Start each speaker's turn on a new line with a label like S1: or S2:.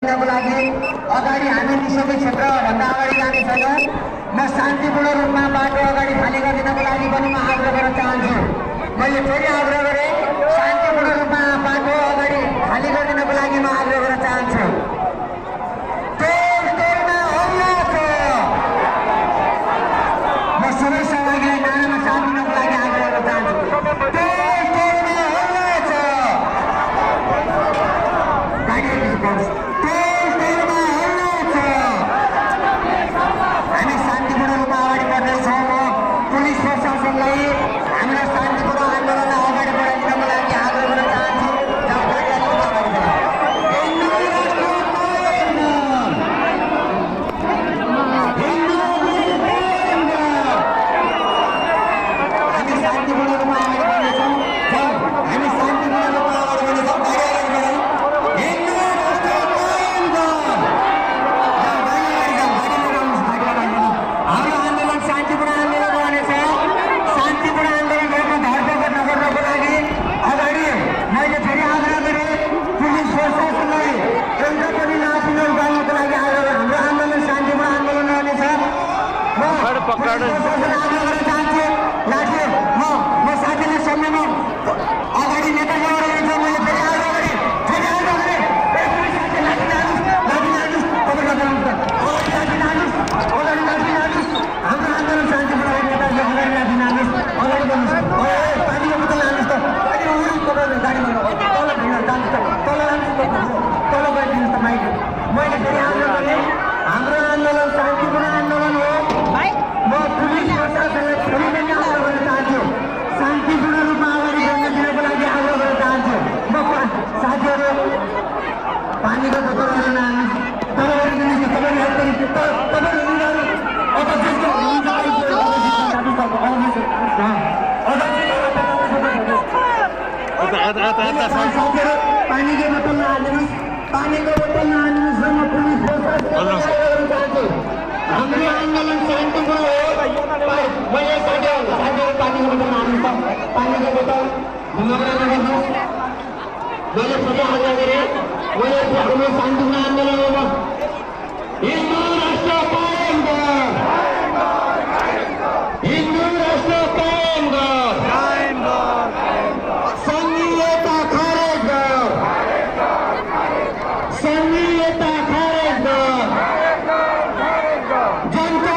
S1: को लागि अगाडि हामी निषेधित क्षेत्रभन्दा अगाडि जाने छैनौँ। म शान्तिपूर्ण रूपमा बाटो अगाडि खाली गरिदिनको लागि पनि म आग्रह गर्न चाहन्छु। मैले फेरि आग्रह गरेँ, शान्तिपूर्ण रूपमा बाटो अगाडि खाली गरिदिनको लागि म आग्रह गर्न चाहन्छु। म सबै सहभागीलाई नारामा साथ दिनको लागि आग्रह गर्न चाहन्छु। हामी शान्तिपूर्ण रूपमा अगाडि बढ्दैछौँ। म पुलिस प्रशासनलाई हामीलाई शान्तिपूर्ण आन्दोलनलाई अगाडि बढाइदिनको लागि आग्रह गर्न चाहन्छु। हामी शान्तिपूर्ण रूपमा अगाडि बढ्दैछौँ। हामी शान्तिपूर्ण रूपमा अगाडि बढ्दैछौँ। हाम्रो आन्दोलन शान्तिपूर्ण आन्दोलन रहनेछ। शान्तिपूर्ण आन्दोलन गरेको धरपकड नगर्नको लागि अगाडि मैले फेरि आग्रह गरेँ, पुलिस प्रशासनलाई एउटा पनि लाठी नउठाउनको लागि आग्रह गरेँ। हाम्रो आन्दोलन शान्तिपूर्ण आन्दोलन रहनेछ। म प्रशासनलाई आग्रह गर्न चाहन्छु, लाठी म साथीलाई सम्झाउन अगाडि नेता गइरहेको छ। मैले फेरि आग्रह गरेँ, हाम्रो आन्दोलन शान्तिपूर्ण नेता अगाडि लाठी लानुहोस्, अगाडि बढ्नुहोस्। पानीको बोतल लानुहोस् त, गाडी तल गइदिनुहोस् त माइक। मैले फेरि आग्रह गरेँ, हाम्रो आन्दोलन शान्तिपूर्ण आन्दोलन हो। म पुलिस प्रशासनलाई फेरि पनि आग्रह गर्न चाहन्छु, शान्तिपूर्ण रूपमा अगाडि बढ्न दिनको लागि आग्रह गर्न चाहन्छु। म साथीहरू पानीको बोतलहरू लानुहोस्, तल गरिदिनुहोस्। तपाईँले पानीको बोतल नहालिदिनुहोस्, पानीको बोतल नहालिदिनुहोस्। म पुलिस प्रशासन हाम्रो आन्दोलन शान्तिपूर्ण हो। मैले साथीहरू पानीको बोतल नहाल्नुहोस्, पानीको बोतल झगडा नगर्नुहोस्। मैले फेरि आग्रह गरेँ, हाम्रो शान्तिपूर्ण आन्दोलन हो। हिन्दू राष्ट्र कायम गर, हिन्दू राष्ट्र कायम गर, संघीयता खारेज गर, संघीयता खारेज गर। जनता